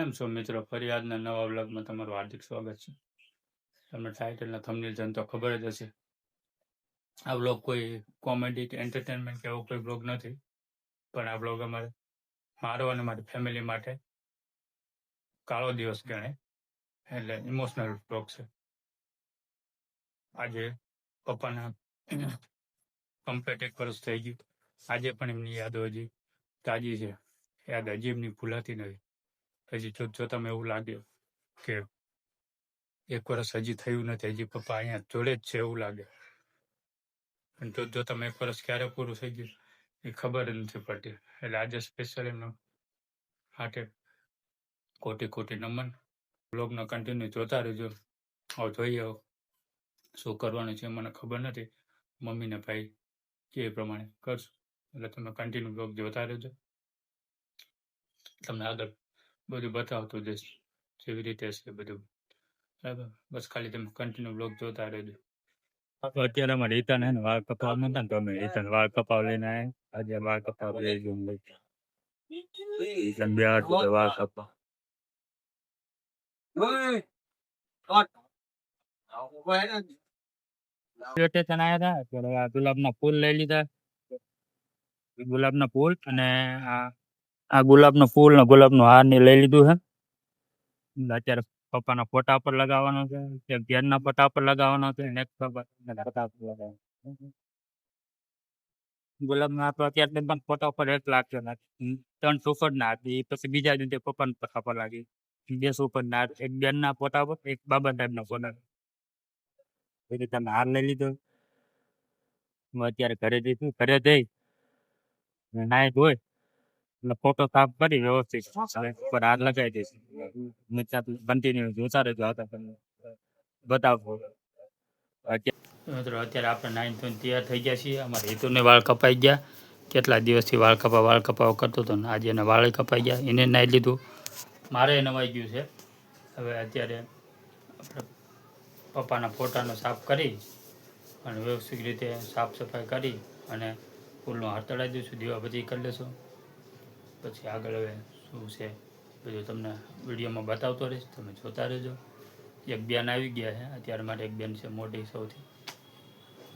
કેમ છો મિત્રો? ફરી આજના નવા વ્લોગમાં તમારું હાર્દિક સ્વાગત છે. તમને ટાઇટલના થંબનેલ જોઈને તો ખબર જ હશે. આ વ્લોગ કોઈ કોમેડી કે એન્ટરટેનમેન્ટ કે એવો કોઈ વ્લોગ નથી, પણ આ વ્લોગ અમારે મારો અને મારી ફેમિલી માટે કાળો દિવસ ગણે, એટલે ઇમોશનલ વ્લોગ છે. આજે પપ્પાના કમ્પ્લીટ 1 વર્ષ થઈ ગયું. આજે પણ એમની યાદો હજી તાજી છે. યાદ હજી એમની ભૂલાતી નથી. હજી જોતામાં એવું લાગે કે 1 વર્ષ હજી થયું નથી, હજી પપ્પા અહીંયા જોડે જ છે એવું લાગે. પણ જોતામાં 1 વર્ષ ક્યારે પૂરું થઈ ગયું એ ખબર જ નથી પડતી. એટલે આજે સ્પેશિયલ એમનો માટે કોટી કોટી નમન. બ્લોગનો કન્ટિન્યુ જોતા રહેજો. હવે જોઈએ શું કરવાનું છે મને ખબર નથી. મમ્મીને ભાઈ કે એ પ્રમાણે કરશું. એટલે તમે કન્ટિન્યુ બ્લોગ જોતા રહેજો. તમને આગળ બધું બતાવતું જઈશ જેવી રીતે છે બધું. બરાબર, બસ ખાલી તમે કન્ટિન્યુ બ્લોગ જોતા રહેજો. અત્યારે અમારે હિતાન હે ને વાળ કપાવવા નતા ને, તો અમે હિતાન વાળ કપાવ લઈને આવ્યા. આજે વાળ કપાવ લઈ ગયું હિતાન 2 વાળ કપાવ સ્ટેશન આવ્યા હતા. ગુલાબના ફૂલ લઈ લીધા, ગુલાબના ફૂલ અને આ ગુલાબનું ફૂલ ને ગુલાબનું હાર ને લઈ લીધું છે. અત્યારે પપ્પાના ફોટા પર લગાવવાનો છે, એક ઘેરના ફોટા પર લગાવવાનો છે, નેક્સ્ટ ફોટા પર લગાવવાનો. ગુલાબના તો અત્યારે ફોટા પર એક લાગશે, 3 સુપર ના હતી. પછી બીજા દિવસે પપ્પાના ફોટા પર લાગી 2 સુપર ના, એક બેનના ફોટા પર, એક બાબા સાહેબના ફોટા. એ રીતે તમે હાર લઈ લીધો. હું અત્યારે ઘરે જઈશું, ઘરે જઈ નાય ધોઈ એટલે ફોટો સાફ કરી વ્યવસ્થિત પર હાર લગાવી દઈશું. કન્ટિન્યુ જોતા રહેજો, આવતા તમને બતાવજો. મિત્રો અત્યારે આપણે 9 ધોઈને તૈયાર થઈ ગયા છીએ. અમારે હેતુને વાળ કપાઈ ગયા. કેટલા દિવસથી વાળ કપાવ કરતો હતો ને આજે એના વાળ કપાઈ ગયા. એને નાહી લીધું, મારે નવાઈ ગયું છે. હવે અત્યારે આપણે પપ્પાના ફોટાનો સાફ કરી અને વ્યવસ્થિત રીતે સાફ સફાઈ કરી અને ફૂલનો હાર ચડાવી દઈશું, દીવાબત્તી કરી લઈશું. પછી આગળ હવે શું છે બધું તમને વિડીયોમાં બતાવતો રહીશ, તમે જોતા રહેજો. એક બેન આવી ગયા છે અત્યારે, મારે એક બેન છે મોટી, સૌથી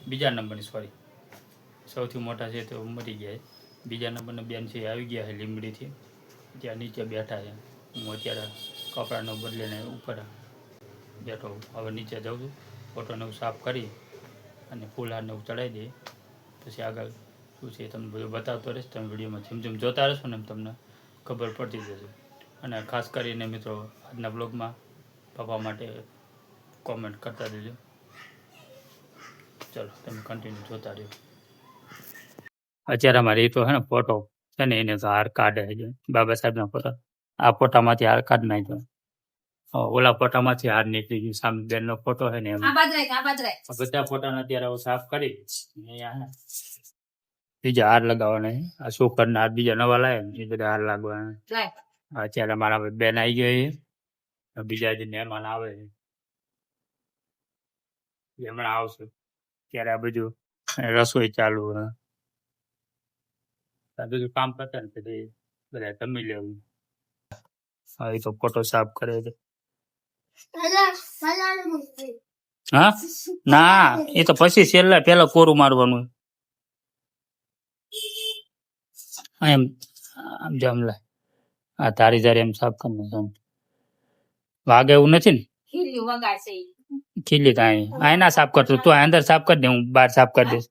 બીજા નંબરની, સૌથી મોટા છે તો મરી ગયા. બીજા નંબરના બેન છે આવી ગયા છે લીમડીથી, ત્યાં નીચે બેઠા છે. હું અત્યારે કપડાનો બદલીને ઉપર બેઠો. હવે નીચે જાઉં છું, ફોટોને એવું સાફ કરી અને ફૂલ હારને એવું ચડાવી દઈએ. પછી આગળ શું છે તમને બધું બતાવતો રહીશ. તમે વિડીયોમાં જેમ જેમ જોતા રહેશો ને એમ તમને ખબર પડતી જશે. અને ખાસ કરીને મિત્રો આજના બ્લોગમાં પપ્પા માટે કોમેન્ટ કરતા દેજો. ચલો તમે કન્ટિન્યુ જોતા રહ્યો. અત્યારે અમારે એ તો હે ને ફોટો છે ને, એને તો હાર કાઢે છે બાબા સાહેબના ફોટા. આ ફોટામાંથી હાર કાઢ નાખ્યો. ઓલા ફોટામાંથી હાર નીકળી ગયું. સામે બેનનો ફોટો છે ને, એમ બધા ફોટાને અત્યારે સાફ કરી અહીંયા બીજા હાર લગાવવાના છે. આ છોકરના હાર બીજા નવા લાવે ને એ બધા હાર લાગવાના. અત્યારે મારા બેન આવી ગઈ છે, બીજા જે મહેમાન આવે છે હમણાં આવશે. ત્યારે આ બધું રસોઈ ચાલુ, આ બધું કામ કરતા ને પછી બધા જમી લેવું. હા, એ તો ફોટો સાફ કરે છે. હા ના, એ તો પછી છેલ્લા પેલા કોરું મારવાનું એમ. આમ જમલા આ તારી જારી એમ સાફ કરવાનું. વાગે એવું નથી ને, ખીલી આ ના સાફ કરતો તું, અંદર સાફ કરી દે, હું બહાર સાફ કરી દઈશ.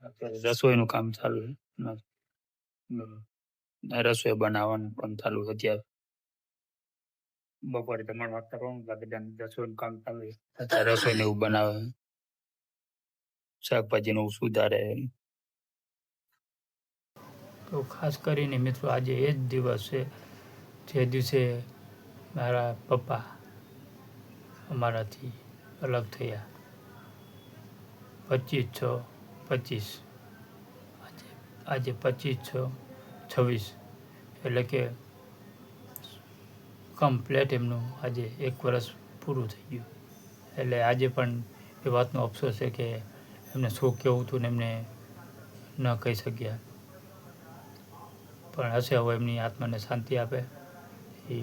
અત્યારે રસોઈનું કામ ચાલુ છે, રસોઈ બનાવવાનું કામ ચાલુ છે અત્યારે. બપોરે જમણ વાગતા કરવાનું બધાને રસોઈનું કામ ચાલુ છે. અત્યારે રસોઈને એવું બનાવે, શાકભાજીનું સુધારે. તો ખાસ કરીને મિત્રો આજે એ જ દિવસ છે જે દિવસે મારા પપ્પા અમારાથી અલગ થયા. 25/6/25. આજે 25/6/26 એટલે કે કમ્પ્લેટ એમનું આજે 1 વર્ષ પૂરું થઈ ગયું. એટલે આજે પણ એ વાતનો અફસોસ છે કે એમને શું કહેવું હતું ને એમને ન કહી શક્યા. પણ હશે, હવે એમની આત્માને શાંતિ આપે એ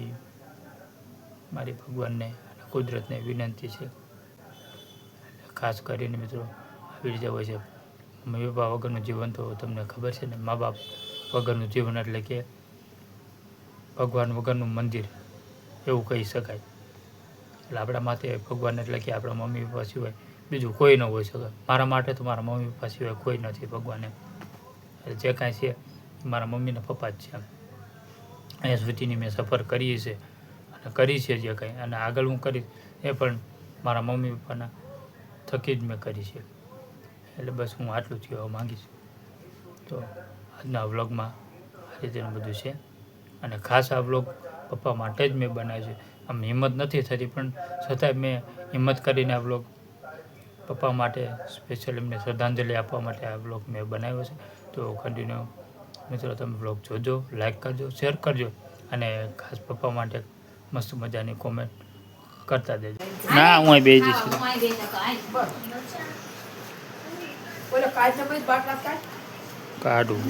મારી ભગવાનને અને કુદરતને વિનંતી છે. ખાસ કરીને મિત્રો આવી રીતે હોય છે. મમ્મી પપ્પા વગરનું જીવન તો તમને ખબર છે ને, મા બાપ વગરનું જીવન એટલે કે ભગવાન વગરનું મંદિર એવું કહી શકાય. એટલે આપણા માટે ભગવાન એટલે કે આપણા મમ્મી પપ્પા સિવાય બીજું કોઈ ન હોઈ શકે. મારા માટે તો મારા મમ્મી પપ્પા સિવાય કોઈ નથી ભગવાન એમ. જે કાંઈ છે મારા મમ્મી ને પપ્પા જ છે. અહીંયા સુધીની મેં સફર કરી છે અને કરી છે જે કંઈ, અને આગળ હું કરીશ એ પણ મારા મમ્મી પપ્પાના થકી જ મેં કરી છે. એટલે બસ હું આટલું જ કહેવા માંગીશ. તો આજના વ્લોગમાં આ રીતેનું બધું છે, અને ખાસ આ વ્લોગ પપ્પા માટે જ મેં બનાવ્યો છે. આમ હિંમત નથી થતી પણ છતાંય મેં હિંમત કરીને આ વ્લોગ પપ્પા માટે સ્પેશિયલ એમને શ્રદ્ધાંજલિ આપવા માટે આ વ્લોગ મેં બનાવ્યો છે. તો કન્ટિન્યુ મિત્રો તમે વ્લોગ જોજો, લાઈક કરજો, શેર કરજો, અને ખાસ પપ્પા માટે મસ્ત મજાની કોમેન્ટ કરતા દેજો. ના, હું અહીં બેસી છું. કાઢું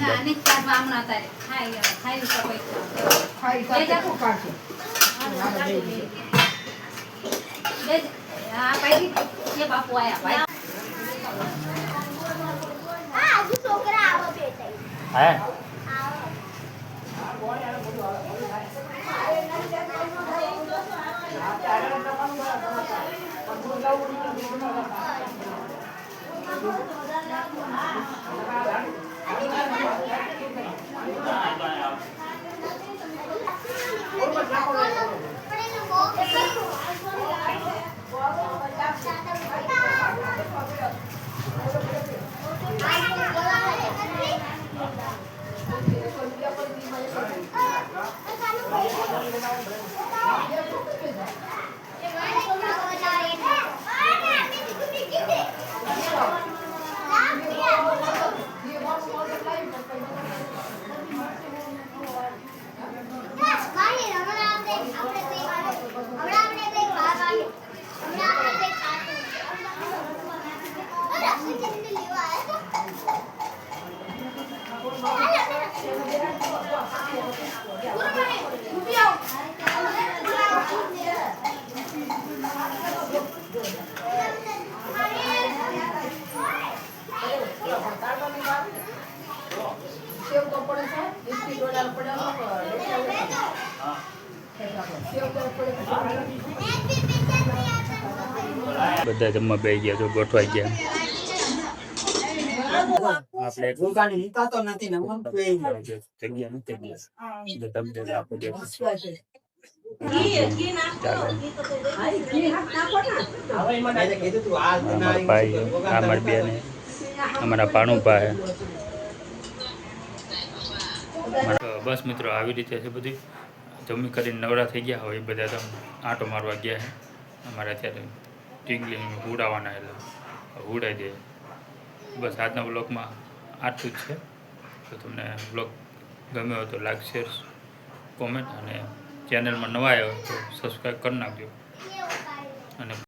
બાપુ આયા હે બધા જમવા બેસી ગયા, તો ગોઠવાઈ ગયા. આપણે જગ્યા નથી. અમારા ભાઈ, અમારી બેન, અમારા ભાણુભાઈ. બસ મિત્રો આવી રીતે છે બધી. જમી કરીને નવરા થઈ ગયા હોય બધા તો આંટો મારવા ગયા છે. અમારે અત્યારે ટીંગલી ઉડાવવાના, એટલે ઉડાઈ દે. બસ આજના વ્લોગમાં આટલું જ છે. તો તમને વ્લોગ ગમ્યો હોય તો લાઈક, શેર, કોમેન્ટ, અને ચેનલમાં નવા આવ્યો તો સબસ્ક્રાઈબ કરી નાખજો. અને